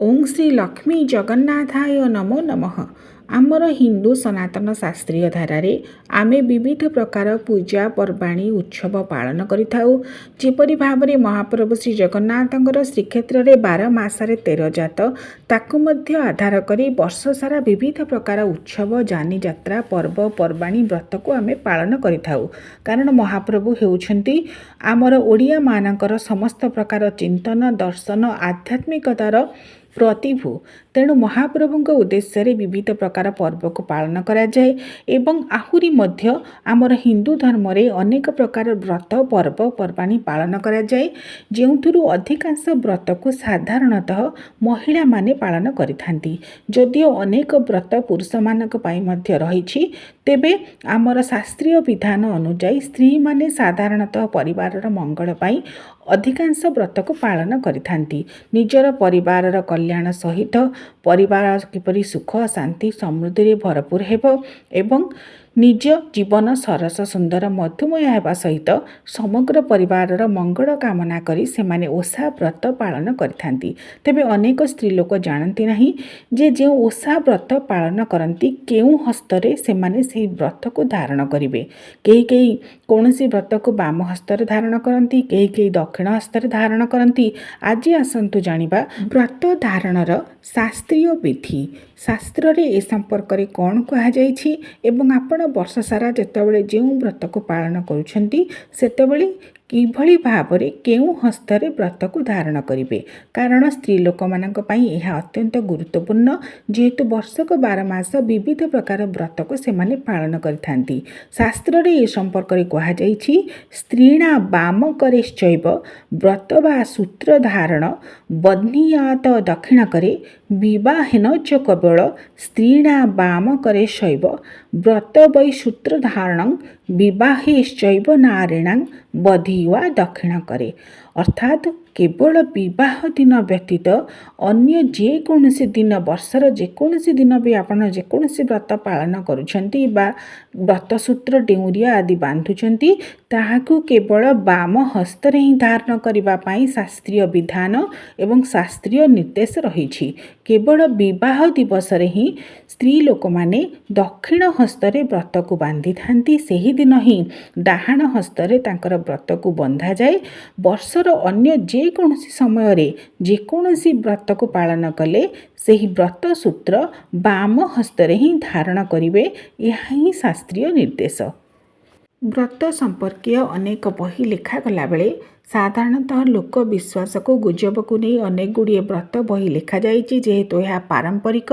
ओं श्री लक्ष्मी जगन्नाथाय नमो नमः। आमर हिंदू सनातन शास्त्रीय धारारे आमे विविध प्रकार पूजा पर्वाणी उत्सव पालन करिथाउ। जेपरि भावरे महाप्रभु श्री जगन्नाथंकर श्रीक्षेत्र रे 12 मासरे 13 जात ताकु मध्य आधार करी वर्ष सारा विविध प्रकार उत्सव जानी यात्रा पर्व पर्वाणी व्रत को आमे पालन करिथाउ। कारण महाप्रभु हेउछंती आमर ओडिया मानकर समस्त प्रकार चिंतन दर्शन आध्यात्मिकतार प्रतिभू। तेणु महाप्रभु उद्देश्य रे विविध प्रकार पर्व को पालन करा जाए एवं आहुरी मध्य आमर हिंदू धर्म रे अनेक प्रकार व्रत पर्व पर्वाणी पालन करा जाए, जेउथुरु अधिकांश व्रत को साधारणतः महिला माने पालन करिथांती। जदिओ अनेक व्रत पुरुष मानक पाई मध्य रहिछि, तेबे आमर शास्त्रीय विधान अनुଯାयी स्त्री माने साधारणतः परिवारर मंगल पाई अधिकांश व्रत को पालन करिथांती। निजर परिवारर कल्याण सहित परिवार किपरि सुख शांति समृद्धि रे भरपूर हेबो एवं निज जीवन सरस सुंदर मधुमय हेबा सहित समग्र परिवारर मंगल कामना करी सेमाने ओषा व्रत पालन करिथांती। तेबे अनेक स्त्री लोक जानती नहीं जे जे ओषा व्रत पालन करती केउ हस्तरे सेमाने सेही व्रत को धारण करिवे। केही केही कौनसी व्रत को बाम हस्तर धारण करती, केही केही दक्षिण हस्तर धारण करती। आज आसंतु जानिबा व्रत धारणर शास्त्रीय विधि। शास्त्र रे ए संपर्क रे कौन कहा जाइछि एवं आपण वर्ष सारा जेतेबेले जेउ व्रत को पालन करुछंती सेतेबेले किभली भावरे केउ हस्तरे व्रत को धारण करिवे। कारण स्त्री लोक मानक पई एहा अत्यंत गुरुत्वपूर्ण, जेहेतु वर्षक 12 मास विविध प्रकार व्रत को सेमाने पालन करिथांती। शास्त्र रे ए संपर्क रे कहा जाइछि स्त्रीणा वाम करेश्चैव व्रत वा सूत्र धारण बध्नियात दक्षिण करे विवाहेन च केवल स्त्रीणा वाम करेशैव व्रत वै सूत्र धारणं विवाहेश्चैव नारीणां बधिवा दक्षिण करे। अर्थात केवल विवाह दिन व्यतीत अन्य जेकोसी दिन वर्षर जेकोसी दिन भी आपण जेकोसी व्रत पालन करुछंती बा व्रतसूत्र डेउरिया आदि बांधुछंती ताहाकु केवल वाम हस्तरे ही धारण करिबा पाई शास्त्रीय विधान एवं शास्त्रीय निर्देश रहिछि। केवल विवाह दिवस रे ही स्त्री लोक माने दक्षिण हस्तरे व्रत को बांधि थांती। सेही दिन ही डाहाण हस्तरे तांकर व्रत को बंधा जाए। वर्षर अन्य जेकोसी समय रे जेकोसी व्रत को पालन कले सेही व्रत सूत्र वाम हस्तरे ही धारण करिवे, यह ही शास्त्रीय निर्देश। व्रत संपर्कीय अनेक बही लेखा गला बेले साधारणतः लोक विश्वास को गुजब को नहीं अनेक गुड़िए व्रत बही लिखा जाइछि, जेहेतु यह पारंपरिक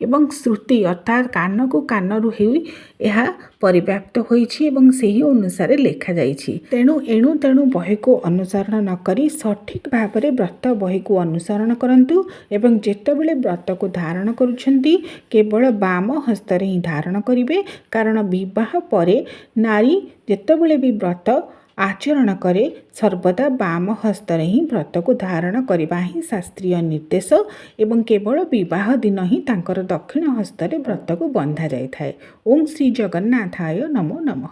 एवं श्रुति अर्थात कान को कानरु हुई यह परिव्याप्त होइछि एवं सेही अनुसार लिखा जाइछि। तेणु एणु तेणु बही को अनुसरण न करी सठिक भावरे व्रत बही को अनुसरण करंतु एवं जेतेबेले व्रत को धारण करुछंती केवल वाम हस्तरे ही धारण करिवे। कारण विवाह परे नारी जेतेबेले भी व्रत आचरण करे सर्वदा वाम हस्तरे ही व्रत को धारण करबा ही शास्त्रीय निर्देश एवं केवल विवाह दिन ही तांकर दक्षिण हस्तरे व्रत को बंधा जाइथाए। ओं श्री जगन्नाथाय नमो नमः।